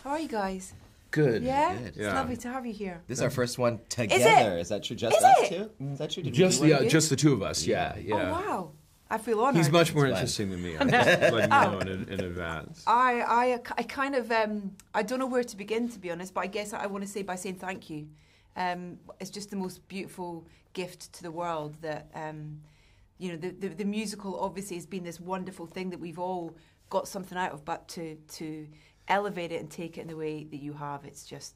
How are you guys? Good. Yeah? Good. It's Yeah. lovely to have you here. This is our first one together. Is that true? Just Is us it? two? Is that true? Did we Just do one? just the two of us. Yeah. Oh, wow. I feel honored. He's much more It's fine. interesting than me. I'm just letting you know in advance. I kind of, I don't know where to begin, to be honest, but I guess I want to say by saying thank you. It's just the most beautiful gift to the world that, you know, the musical obviously has been this wonderful thing that we've all got something out of, but to elevate it and take it in the way that you have, it's just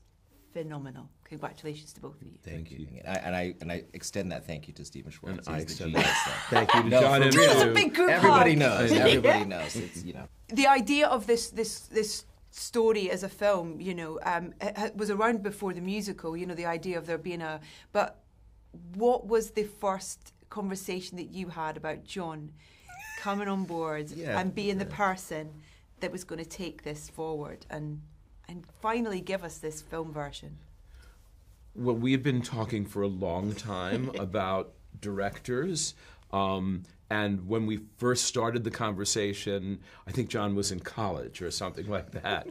phenomenal. Congratulations to both of you. Thank you. And I extend that thank you to Stephen Schwartz. And I He's the extend genius that there. thank you to No, Jon for M. real. That's a big group Everybody hug. knows. Everybody knows. It's, you know. The idea of this story as a film, you know, it was around before the musical, you know, the idea of there being a... But what was the first conversation that you had about Jon coming on board and being the person that was going to take this forward and finally give us this film version? Well, we had been talking for a long time about directors. And when we first started the conversation, I think Jon was in college or something like that.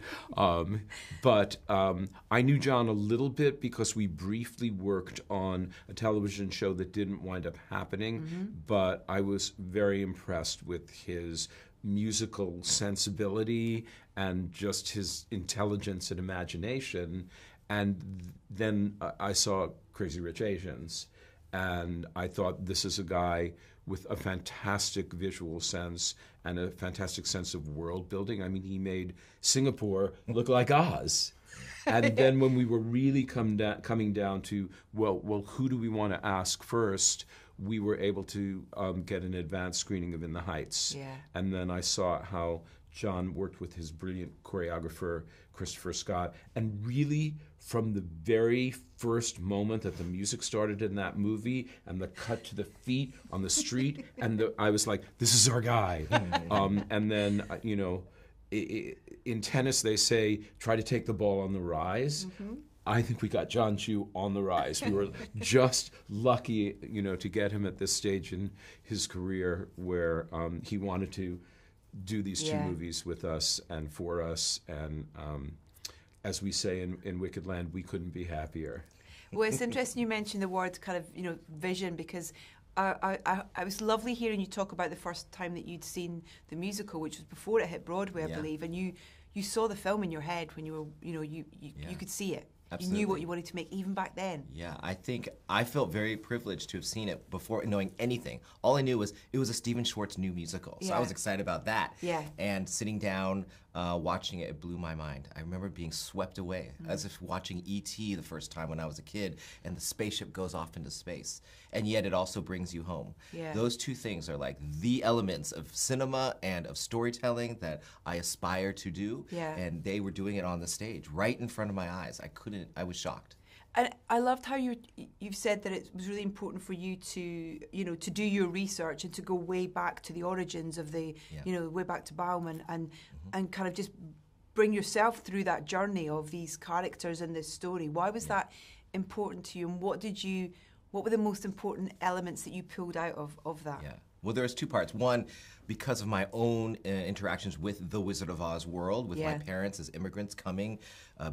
But I knew Jon a little bit because we briefly worked on a television show that didn't wind up happening. But I was very impressed with his musical sensibility and just his intelligence and imagination. And then I saw Crazy Rich Asians, and I thought, this is a guy with a fantastic visual sense and a fantastic sense of world building. I mean, he made Singapore look like Oz. And then when we were really coming down to, well, who do we want to ask first, we were able to get an advanced screening of In the Heights. Yeah. And then I saw how Jon worked with his brilliant choreographer, Christopher Scott, and really from the very first moment that the music started in that movie and the cut to the feet on the street, and I was like, this is our guy. And then, you know, in tennis they say, try to take the ball on the rise. I think we got jonmchu on the rise. We were just lucky, you know, to get him at this stage in his career where he wanted to do these two movies with us and for us, and as we say in Wicked Land, we couldn't be happier. Well, it's interesting you mentioned the word kind of, you know, vision, because I was lovely hearing you talk about the first time that you'd seen the musical, which was before it hit Broadway, I believe, and you saw the film in your head when you were, you know, you could see it. Absolutely. You knew what you wanted to make even back then. Yeah, I think I felt very privileged to have seen it before knowing anything. All I knew was it was a Stephen Schwartz new musical, so I was excited about that. Yeah. And sitting down, watching it, it blew my mind. I remember being swept away, as if watching E.T. the first time when I was a kid, and the spaceship goes off into space, and yet it also brings you home. Yeah. Those two things are like the elements of cinema and of storytelling that I aspire to do, and they were doing it on the stage, right in front of my eyes. I was shocked. And I loved how you've said that it was really important for you to, you know, to do your research and to go way back to the origins of the, you know, way back to Bowman, and kind of just bring yourself through that journey of these characters in this story. Why was that important to you, and what were the most important elements that you pulled out of that? Yeah. Well, there's two parts. One, because of my own interactions with the Wizard of Oz world, with my parents as immigrants coming,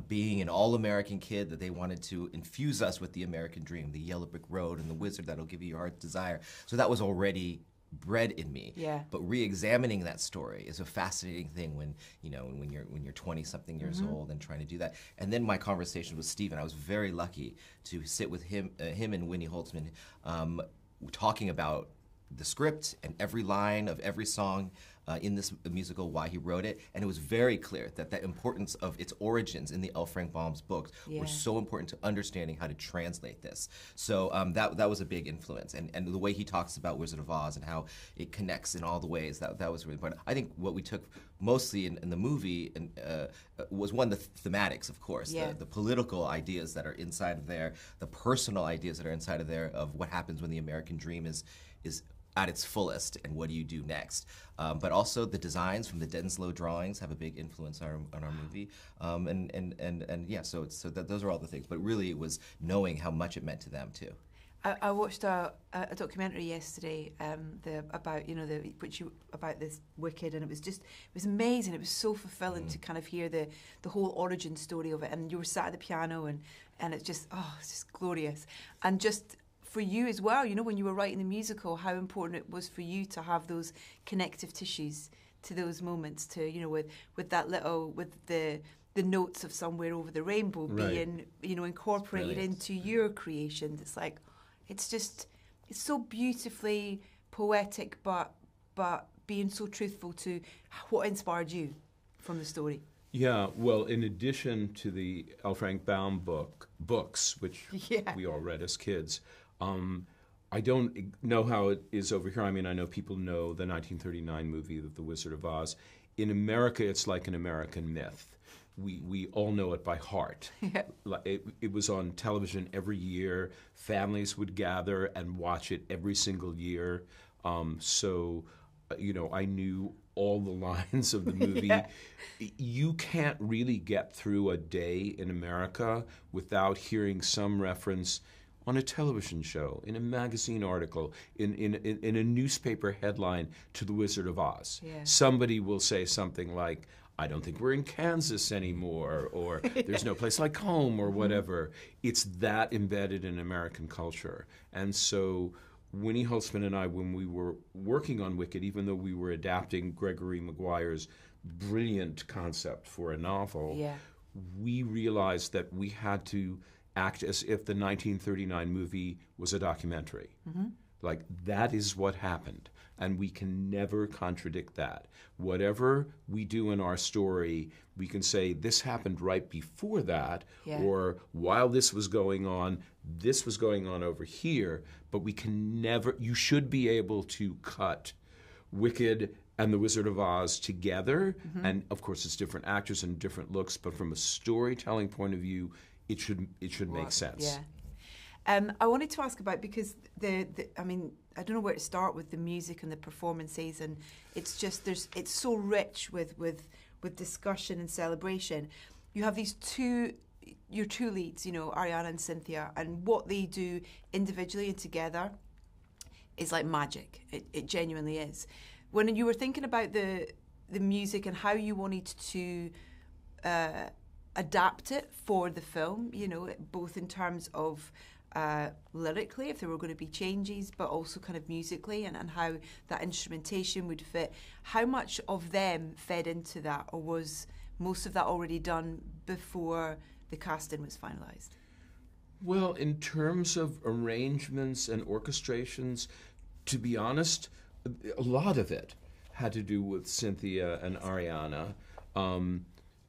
being an all-American kid, that they wanted to infuse us with the American dream, the yellow brick road and the wizard that'll give you your heart's desire. So that was already bred in me. Yeah. But re-examining that story is a fascinating thing when, you know, when you're 20-something years old and trying to do that. And then my conversation with Stephen, I was very lucky to sit with him and Winnie Holtzman, talking about the script and every line of every song in this musical, why he wrote it, and it was very clear that the importance of its origins in the L. Frank Baum's books were so important to understanding how to translate this. So that was a big influence, and the way he talks about Wizard of Oz and how it connects in all the ways, that was really important. I think what we took mostly in the movie was one, the thematics, of course, the political ideas that are inside of there, the personal ideas that are inside of there of what happens when the American dream is at its fullest, and what do you do next? But also the designs from the Denslow drawings have a big influence on our movie, and yeah. So those are all the things. But really, it was knowing how much it meant to them too. I watched a documentary yesterday about about this Wicked, and it was amazing. It was so fulfilling to kind of hear the whole origin story of it. And you were sat at the piano, and it's just glorious. And just for you as well, when you were writing the musical, how important it was for you to have those connective tissues to those moments, to with the notes of Somewhere Over the Rainbow being incorporated into your creation. It's like, it's so beautifully poetic, but being so truthful to what inspired you from the story. Yeah, well, in addition to the L. Frank Baum books, which we all read as kids, I don't know how it is over here. I mean, I know people know the 1939 movie, The Wizard of Oz. In America, it's like an American myth. We all know it by heart. Yeah. It was on television every year. Families would gather and watch it every single year. So I knew all the lines of the movie. Yeah. You can't really get through a day in America without hearing some reference on a television show, in a magazine article, in a newspaper headline to The Wizard of Oz. Yeah. Somebody will say something like, I don't think we're in Kansas anymore, or there's no place like home, or whatever. It's that embedded in American culture. And so Winnie Holzman and I, when we were working on Wicked, even though we were adapting Gregory Maguire's brilliant concept for a novel, we realized that we had to act as if the 1939 movie was a documentary. Mm-hmm. Like, that is what happened, and we can never contradict that. Whatever we do in our story, we can say, this happened right before that, or while this was going on over here, but we can never, you should be able to cut Wicked and The Wizard of Oz together, and of course it's different actors and different looks, but from a storytelling point of view, it should make sense. Yeah. I wanted to ask about, because I don't know where to start with the music and the performances, and it's just it's so rich with discussion and celebration. You have your two leads, Ariana and Cynthia, and what they do individually and together is like magic. It genuinely is. When you were thinking about the music and how you wanted to adapt it for the film, both in terms of lyrically, if there were going to be changes, but also kind of musically, and how that instrumentation would fit. How much of them fed into that, or was most of that already done before the casting was finalised? Well, in terms of arrangements and orchestrations, to be honest, a lot of it had to do with Cynthia and Ariana.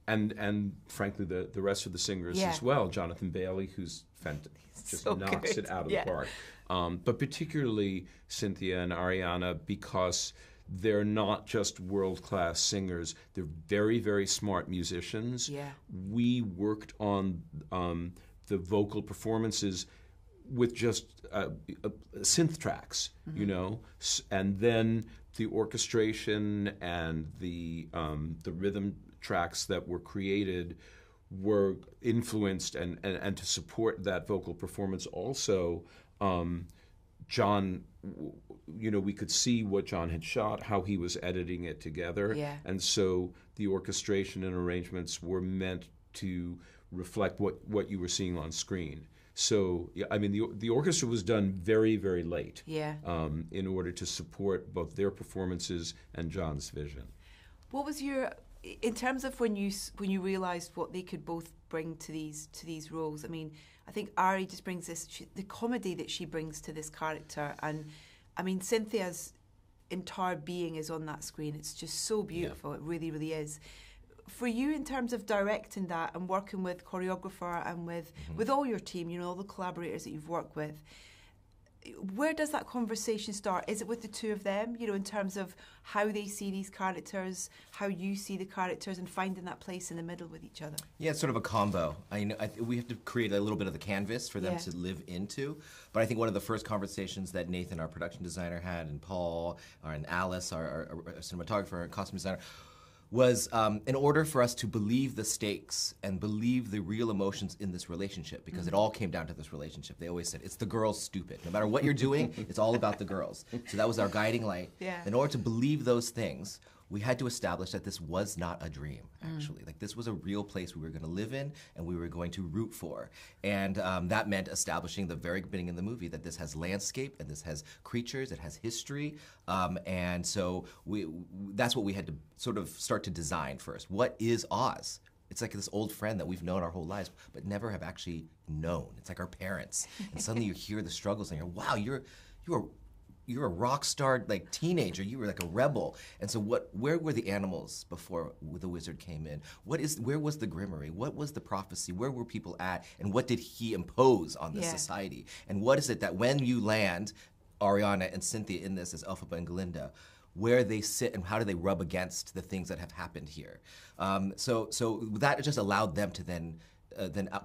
And frankly, the rest of the singers as well. Jonathan Bailey, who's just so knocks it out of the park. But particularly Cynthia and Ariana, because they're not just world-class singers. They're very, very smart musicians. Yeah. We worked on the vocal performances with just synth tracks, and then the orchestration and the rhythm tracks that were created were influenced, and to support that vocal performance also, Jon, we could see what Jon had shot, how he was editing it together, and so the orchestration and arrangements were meant to reflect what you were seeing on screen. So, the orchestra was done very, very late in order to support both their performances and Jon's vision. What was in terms of when you realised what they could both bring to these roles? I think Ari just brings the comedy that she brings to this character, and Cynthia's entire being is on that screen. It's just so beautiful. Yeah. It really, really is. For you, in terms of directing that and working with choreographer and with all your team, all the collaborators that you've worked with, where does that conversation start? Is it with the two of them, in terms of how they see these characters, how you see the characters, and finding that place in the middle with each other? Yeah, it's sort of a combo. We have to create a little bit of the canvas for them to live into. But I think one of the first conversations that Nathan, our production designer, had, and Paul, and Alice, our cinematographer and costume designer, was in order for us to believe the stakes and believe the real emotions in this relationship, because it all came down to this relationship. They always said, it's the girls stupid. No matter what you're doing, it's all about the girls. So that was our guiding light. Yeah. In order to believe those things, we had to establish that this was not a dream, actually. Like, this was a real place we were going to live in and we were going to root for. And that meant establishing the very beginning of the movie that this has landscape and this has creatures, it has history. And so that's what we had to sort of start to design first. What is Oz? It's like this old friend that we've known our whole lives, but never have actually known. It's like our parents. And suddenly you hear the struggles and you're, wow, you're a rock star, like, teenager. You were like a rebel. And so where were the animals before the wizard came in? Where was the Grimmery? What was the prophecy? Where were people at? And what did he impose on this society? And what is it that when you land Ariana and Cynthia in this as Elphaba and Glinda, where they sit and how do they rub against the things that have happened here? So that just allowed them to then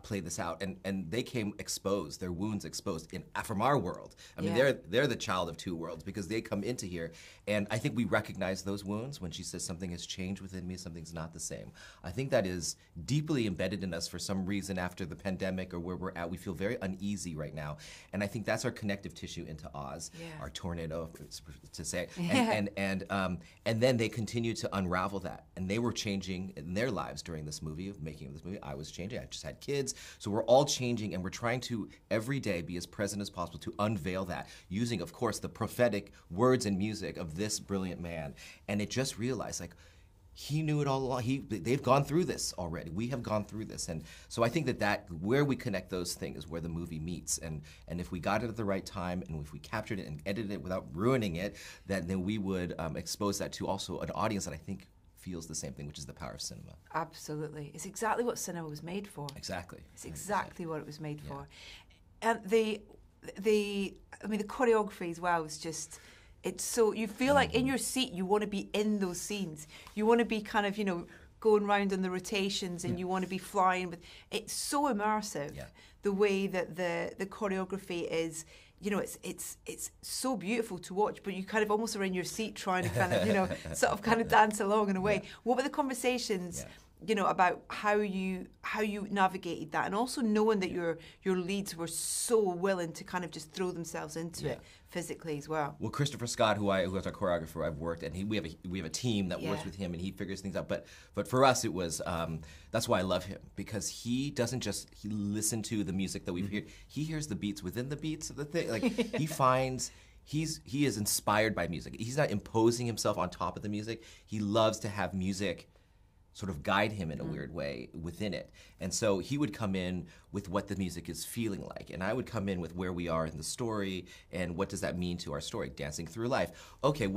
play this out, and they came exposed, their wounds exposed from our world. I mean, they're the child of two worlds because they come into here, and I think we recognize those wounds when she says something has changed within me, something's not the same. I think that is deeply embedded in us for some reason after the pandemic or where we're at. We feel very uneasy right now, and I think that's our connective tissue into Oz, our tornado, to say, and then they continue to unravel that, and they were changing in their lives during this movie, of making of this movie. I was changing. I just had kids, so we're all changing, and we're trying to every day be as present as possible to unveil that, using, of course, the prophetic words and music of this brilliant man. And it just realized, like, he knew it all along. They've gone through this already. We have gone through this, and so I think that where we connect those things is where the movie meets. And if we got it at the right time, and if we captured it and edited it without ruining it, then we would expose that to also an audience that I think feels the same thing, which is the power of cinema. Absolutely. It's exactly what cinema was made for. Exactly. It's exactly what it was made for. And the choreography as well was just, it's so, you feel like in your seat you want to be in those scenes. You want to be kind of, going round on the rotations, and you want to be flying with, it's so immersive the way that the choreography is. It's so beautiful to watch, but you kind of almost are in your seat trying to kind of, sort of kind of dance along in a way. What were the conversations, about how you navigated that, and also knowing that your leads were so willing to kind of just throw themselves into it physically as well? Well, Christopher Scott, who is our choreographer, I've worked, and we have a team that works with him, and he figures things out. But for us, it was that's why I love him, because he doesn't just listen to the music that we've heard. He hears the beats within the beats of the thing. Like, he finds. He is inspired by music. He's not imposing himself on top of the music. He loves to have music sort of guide him in a weird way within it. And so he would come in with what the music is feeling like, and I would come in with where we are in the story and what does that mean to our story, dancing through life. Okay,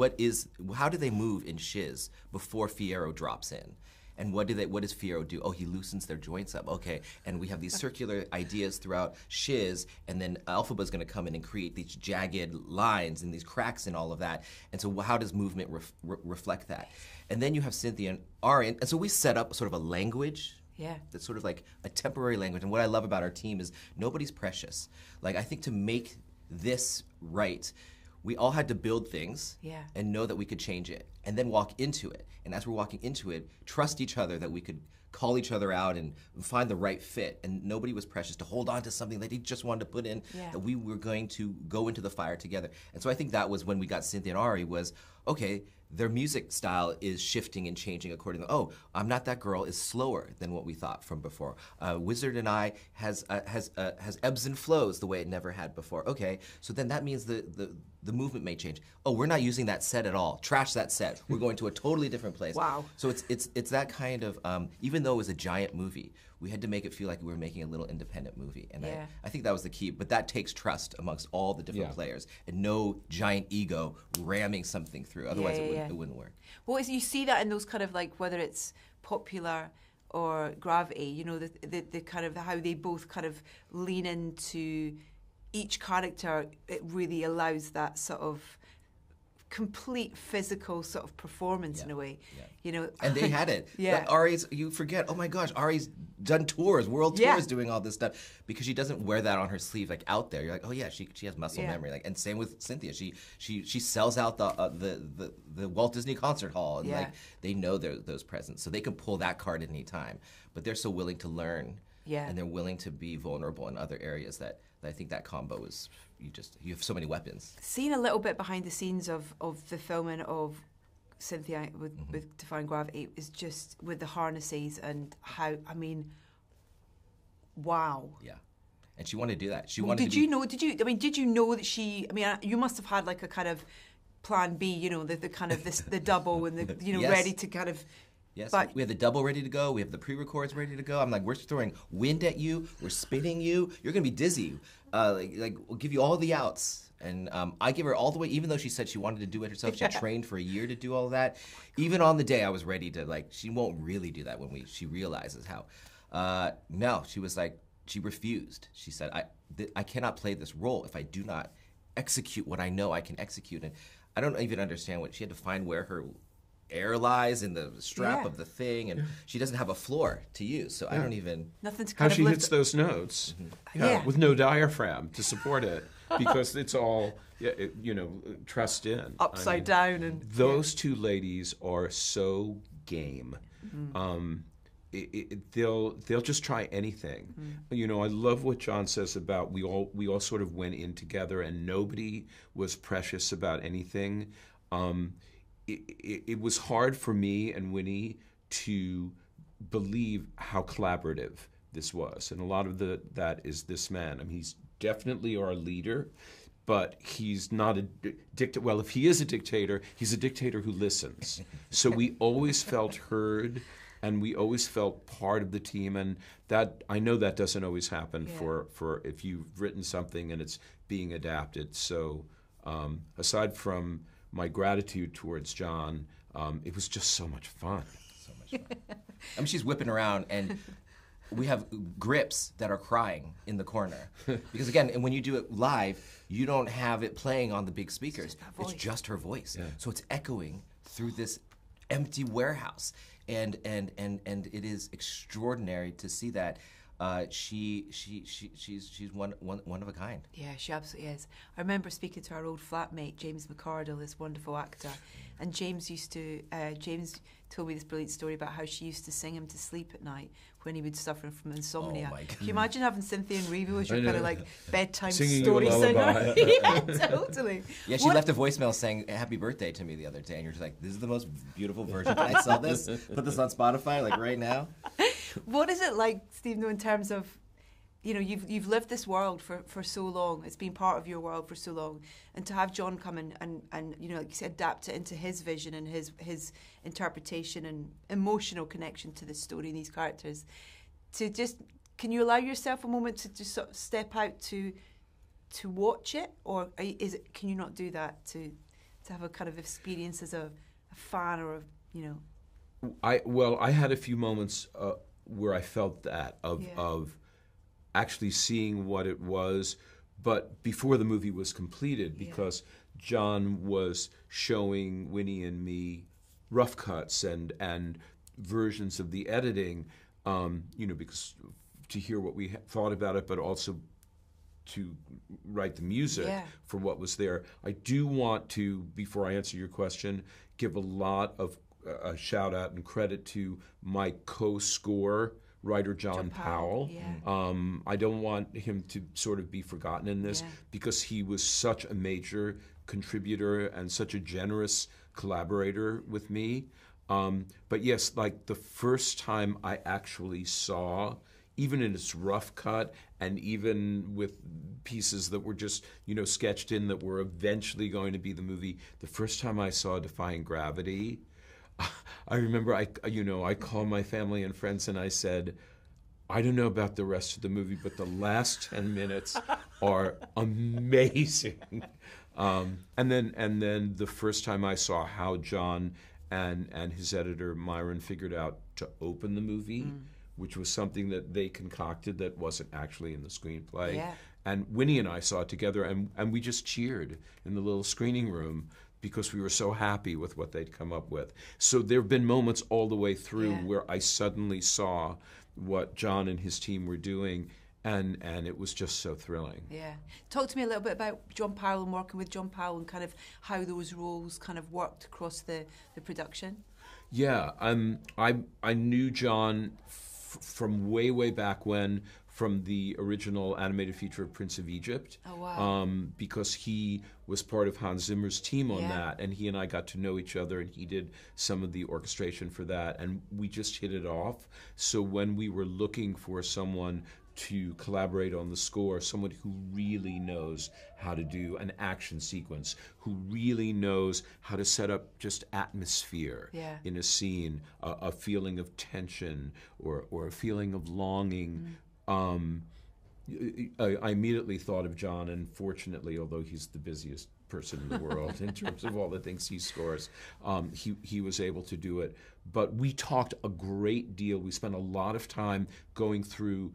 how do they move in Shiz before Fiyero drops in? And what does Fiyero do? Oh, he loosens their joints up. Okay, and we have these circular ideas throughout Shiz, and then Elphaba's going to come in and create these jagged lines and these cracks and all of that. And so how does movement reflect that? And then you have Cynthia and Ari, and so we set up sort of a language. That's sort of like a temporary language. And what I love about our team is nobody's precious. Like, I think to make this right, we all had to build things and know that we could change it, and then walk into it. And as we're walking into it, trust each other that we could call each other out and find the right fit. And nobody was precious to hold on to something that he just wanted to put in, that we were going to go into the fire together. And so I think that was when we got Cynthia and Ari, was, okay, their music style is shifting and changing according to, oh, I'm Not That Girl is slower than what we thought from before. Wizard and I has ebbs and flows the way it never had before. Okay, so then that means the movement may change. Oh, we're not using that set at all. Trash that set. We're going to a totally different place. Wow. So it's that kind of, even though it was a giant movie, we had to make it feel like we were making a little independent movie. And I think that was the key. But that takes trust amongst all the different players, and no giant ego ramming something through. Otherwise it wouldn't work. Well, you see that in those kind of, like, whether it's Popular or Gravity, the kind of how they both kind of lean into each character. It really allows that sort of complete physical sort of performance in a way. Yeah. You know, and they had it. Yeah. Like Ari's, you forget, oh my gosh, Ari's done tours, world tours, doing all this stuff, because she doesn't wear that on her sleeve, like out there. You're like, oh yeah, she has muscle memory. Like, and same with Cynthia, she sells out the Walt Disney Concert Hall, and like they know those presents, so they can pull that card at any time. But they're so willing to learn, and they're willing to be vulnerable in other areas that I think that combo is. You have so many weapons. Seeing a little bit behind the scenes of the filming of Cynthia with Defying Gravity is just with the harnesses and how, I mean, wow. Yeah, and she wanted to do that. She wanted. Did you know that she? I mean, you must have had like a kind of plan B. You know, the kind of the double and the ready to kind of. Yes, but we have the double ready to go. We have the pre-records ready to go. I'm like, we're throwing wind at you. We're spinning you. You're gonna be dizzy. Like we'll give you all the outs. And I give her all the way, even though she said she wanted to do it herself. She trained for a year to do all of that. Even on the day, I was ready to, like, she won't really do that when she realizes how. No, she was like, she refused. She said, I cannot play this role if I do not execute what I know I can execute. And I don't even understand what she had to find where her air lies in the strap of the thing, and she doesn't have a floor to use, so I don't even. Nothing's how she hits those notes, with no diaphragm to support it, because it's all trussed in, upside down, and those two ladies are so game. They'll just try anything. You know, I love what Jon says about we all sort of went in together, and nobody was precious about anything. It was hard for me and Winnie to believe how collaborative this was. And a lot of that is this man. I mean, he's definitely our leader, but he's not a dictator. Well, if he is a dictator, he's a dictator who listens. So we always felt heard, and we always felt part of the team. And that, I know that doesn't always happen for if you've written something and it's being adapted. So aside from my gratitude towards Jon, it was just so much fun. So much fun. I mean, she's whipping around, and we have grips that are crying in the corner. Because again, when you do it live, you don't have it playing on the big speakers. It's just her voice. Yeah. So it's echoing through this empty warehouse. And it is extraordinary to see that. She's one of a kind. Yeah, she absolutely is. I remember speaking to our old flatmate James McCardle, this wonderful actor, and James told me this brilliant story about how she used to sing him to sleep at night when he would suffer from insomnia. Oh my God. Can you imagine having Cynthiaerivo as your kind of like bedtime singing story singer? Yeah, Yeah, totally. Yeah, she left a voicemail saying "Happy Birthday" to me the other day, and you're just like, "This is the most beautiful version. Can I sell this? Put this on Spotify, like right now." What is it like, Stephen, in terms of, you know, you've lived this world for so long. It's been part of your world for so long, and to have Jon come in and you know, like you said, adapt it into his vision and his interpretation and emotional connection to the story and these characters. Can you allow yourself a moment to just sort of step out to watch it, or can you not do that to have a kind of experience as a fan or I had a few moments where I felt that of actually seeing what it was, but before the movie was completed, because Jon was showing Winnie and me rough cuts and versions of the editing, because to hear what we thought about it, but also to write the music for what was there. I do want to, before I answer your question, give a lot of a shout out and credit to my co-score writer, Jon Powell. I don't want him to sort of be forgotten in this, because he was such a major contributor and such a generous collaborator with me. But yes, like the first time I actually saw, even in its rough cut and even with pieces that were just, sketched in that were eventually going to be the movie, the first time I saw Defying Gravity, I remember I called my family and friends and I said, I don't know about the rest of the movie, but the last 10 minutes are amazing. And then the first time I saw how Jon and his editor Myron figured out to open the movie, which was something that they concocted that wasn't actually in the screenplay. Yeah. And Winnie and I saw it together, and we just cheered in the little screening room because we were so happy with what they'd come up with. So there have been moments all the way through where I suddenly saw what Jon and his team were doing, and it was just so thrilling. Yeah. Talk to me a little bit about John Powell and working with John Powell and kind of how those roles kind of worked across the production. Yeah, I knew Jon from way back when, from the original animated feature of Prince of Egypt. Oh, wow. Because he was part of Hans Zimmer's team on that, and he and I got to know each other, and he did some of the orchestration for that, and we just hit it off. So when we were looking for someone to collaborate on the score, someone who really knows how to do an action sequence, who really knows how to set up just atmosphere in a scene, a feeling of tension or a feeling of longing. I immediately thought of Jon, and fortunately, although he's the busiest person in the world in terms of all the things he scores, he was able to do it. But we talked a great deal. We spent a lot of time going through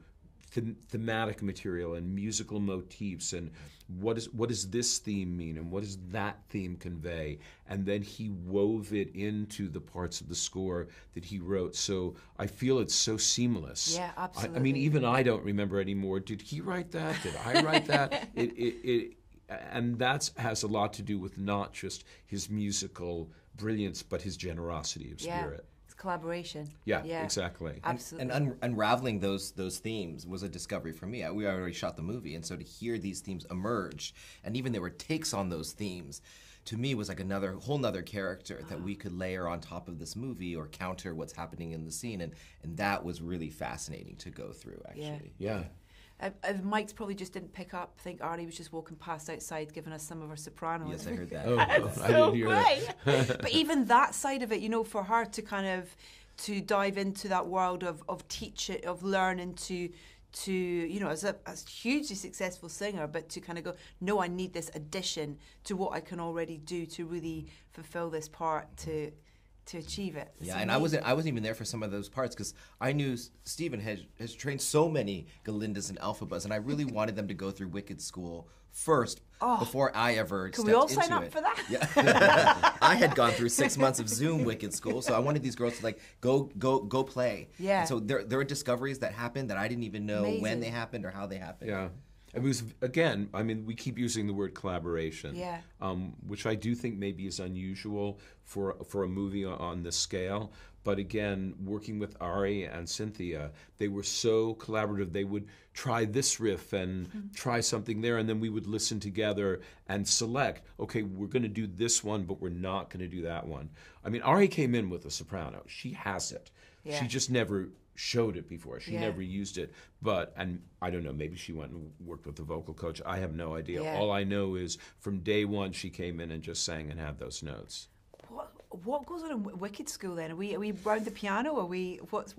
thematic material and musical motifs, and what does this theme mean, and what does that theme convey, and then he wove it into the parts of the score that he wrote. So I feel it's so seamless. Yeah, absolutely. I mean, even I don't remember anymore. Did he write that? Did I write that? And that has a lot to do with not just his musical brilliance, but his generosity of spirit. Collaboration. Yeah, exactly. Absolutely. And unraveling those themes was a discovery for me. We already shot the movie, and so to hear these themes emerge, and even there were takes on those themes, to me was like whole nother character that we could layer on top of this movie or counter what's happening in the scene, and that was really fascinating to go through, actually. Yeah. Mike's probably just didn't pick up. I think Ari was just walking past outside giving us some of her soprano. Yes, I heard that. I didn't hear that. But even that side of it, for her to kind of to dive into that world of teaching, of learning to as a hugely successful singer, but to kind of go, no, I need this addition to what I can already do to really fulfill this part to achieve it. Yeah, and I wasn't even there for some of those parts because I knew Stephen has trained so many Galindas and Elphabas, and I really wanted them to go through Wicked School first before I ever stepped into it. Can we all sign up for that? Yeah. I had gone through 6 months of Zoom Wicked School, so I wanted these girls to go play. Yeah. And so there were discoveries that happened that I didn't even know when they happened or how they happened. Yeah. It was, again, I mean, we keep using the word collaboration, which I do think maybe is unusual for a movie on this scale. But again, working with Ari and Cynthia, they were so collaborative. They would try this riff and try something there, and then we would listen together and select, okay, we're going to do this one, but we're not going to do that one. I mean, Ari came in with a soprano. She has it. Yeah. She just never showed it before. She never used it. And I don't know, maybe she went and worked with the vocal coach. I have no idea. Yeah. All I know is from day one she came in and just sang and had those notes. What goes on in Wicked School then? Are we round the piano? Are we what's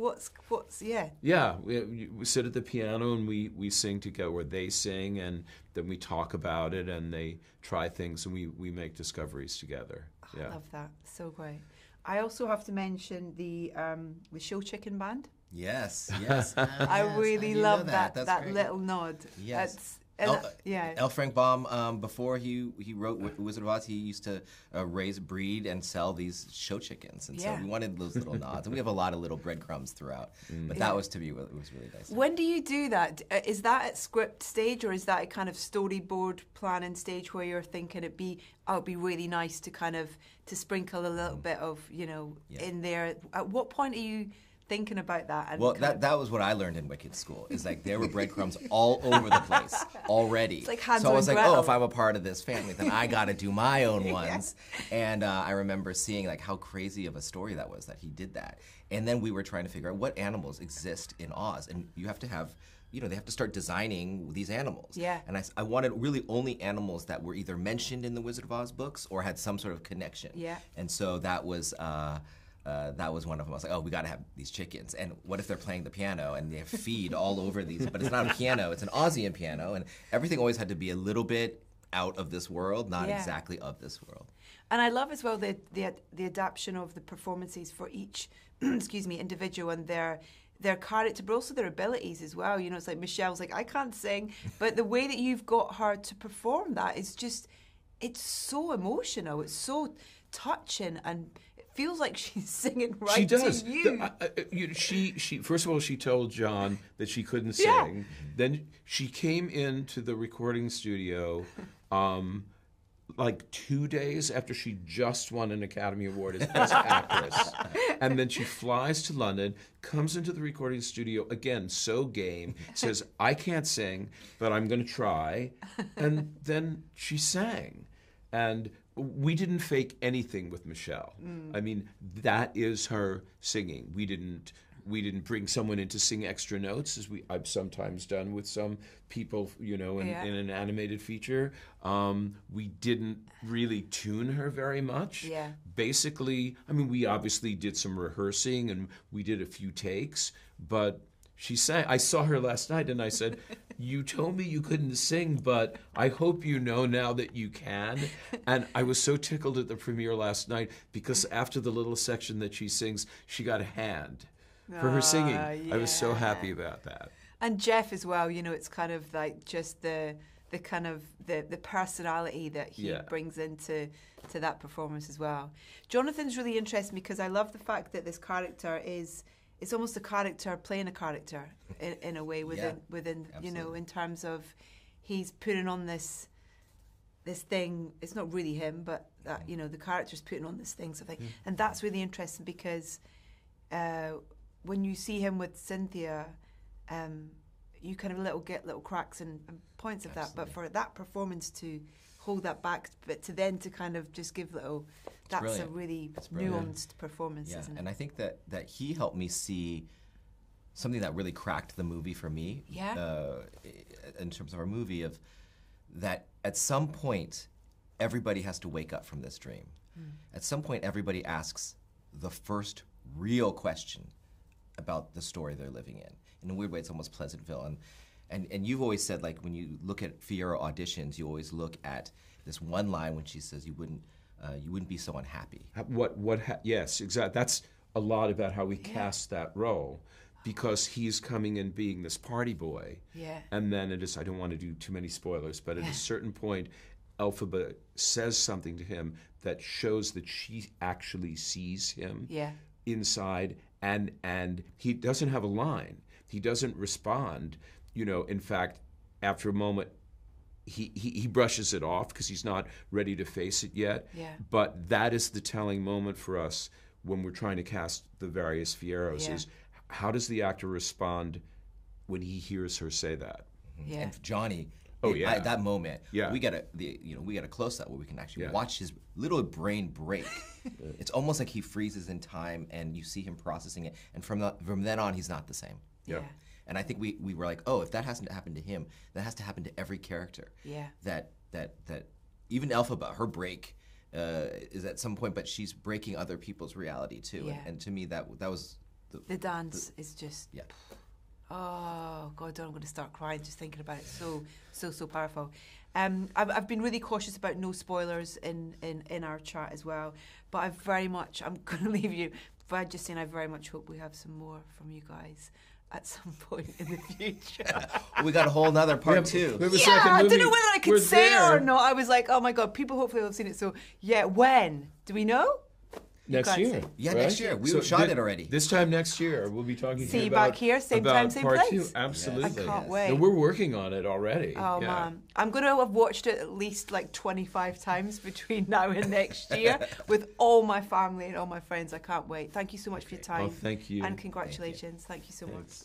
Yeah, we sit at the piano and we sing together, or they sing, and then we talk about it and they try things and we make discoveries together. I love that. So great. I also have to mention the Show Chicken Band. Yes. I really love that little nod. Yes. L. Frank Baum, before he wrote Wizard of Oz, he used to breed and sell these show chickens, and so we wanted those little nods. And we have a lot of little breadcrumbs throughout, but that was, to me, it was really nice. When do you do that? Is that at script stage, or is that a kind of storyboard planning stage where you're thinking it'd be really nice to kind of to sprinkle a little bit of in there? At what point are you thinking about that? And that was what I learned in Wicked School. Is like there were breadcrumbs all over the place already. It's like Hansel so I was and like, Gretel. if I'm a part of this family, then I got to do my own ones. And I remember seeing like how crazy of a story that was that he did that. And then we were trying to figure out what animals exist in Oz, and you have to have. They have to start designing these animals. Yeah. And I wanted really only animals that were either mentioned in the Wizard of Oz books or had some sort of connection. Yeah. And so that was one of them. I was like, we got to have these chickens. And what if they're playing the piano and they have feed all over these? But it's not a piano, it's an Ozian piano. And everything always had to be a little bit out of this world, not exactly of this world. And I love as well the adaptation of the performances for each individual and their character, but also their abilities as well. It's like Michelle's like, I can't sing, but the way that you've got her to perform that is just it's so emotional. It's so touching, and it feels like she's singing right She does. to you. She first of all, she told Jon that she couldn't sing. Yeah. Then she came into the recording studio like 2 days after she just won an Academy Award as Best Actress. And then she flies to London, comes into the recording studio, again, so game, says, I can't sing, but I'm going to try. And then she sang. And we didn't fake anything with Michelle. I mean, that is her singing. We didn't bring someone in to sing extra notes, as I've sometimes done with some people, in an animated feature. We didn't really tune her very much. Yeah. Basically, I mean, we obviously did some rehearsing and we did a few takes, but she sang. I saw her last night and I said, you told me you couldn't sing, but I hope you know now that you can. And I was so tickled at the premiere last night because after the little section that she sings, she got a hand for her singing. Yeah. I was so happy about that. And Jeff as well, it's kind of like just the kind of the personality that he brings into that performance as well. Jonathan's really interesting because I love the fact that this character it's almost a character playing a character in a way within absolutely. in terms of he's putting on this thing. It's not really him, but that, the character's putting on this thing. So and that's really interesting because when you see him with Cynthia, you kind of get little cracks and points of that. But for that performance to hold that back, but to then to kind of just give little, that's brilliant. a really nuanced performance, Yeah, isn't it? and I think that he helped me see something that really cracked the movie for me. Yeah. In terms of our movie, of that at some point, everybody has to wake up from this dream. At some point, everybody asks the first real question about the story they're living in. In a weird way, it's almost Pleasantville. And you've always said, like, when you look at Fiero auditions, you always look at this one line when she says, you wouldn't be so unhappy. Yes, exactly. That's a lot about how we cast that role, because he's coming in being this party boy. Yeah. And then I don't want to do too many spoilers, but at a certain point, Elphaba says something to him that shows that she actually sees him inside, and he doesn't have a line. He doesn't respond. In fact, after a moment, he brushes it off because he's not ready to face it yet. Yeah. But that is the telling moment for us when we're trying to cast the various Fieros, is how does the actor respond when he hears her say that? Yeah. And Johnny, Oh, yeah. at that moment, Yeah. we got a close up where we can actually watch his little brain break. It's almost like he freezes in time, and you see him processing it. And from then on, he's not the same. Yeah. And I think we were like, oh, if that hasn't happened to him, that has to happen to every character. Yeah. That even Elphaba, her break is at some point, but she's breaking other people's reality too. Yeah. And to me, that was The dance is just... yeah. Oh, God, I'm going to start crying just thinking about it. So powerful. I've been really cautious about no spoilers in our chat as well. But I'm going to leave you by just saying I very much hope we have some more from you guys at some point in the future. We got a whole nother part two. I don't know whether I could say it or not. I was like, oh my God, people hopefully will have seen it. So, when? Do we know? Next year. Yeah, right? next year. We shot it already. This time next year, we'll be talking to See you you about, back here, same about time, same part place. 2. Absolutely. I can't wait. And we're working on it already. Oh, man. I'm going to have watched it at least like 25 times between now and next year with all my family and all my friends. I can't wait. Thank you so much for your time. Oh, thank you. And congratulations. Thank you so much.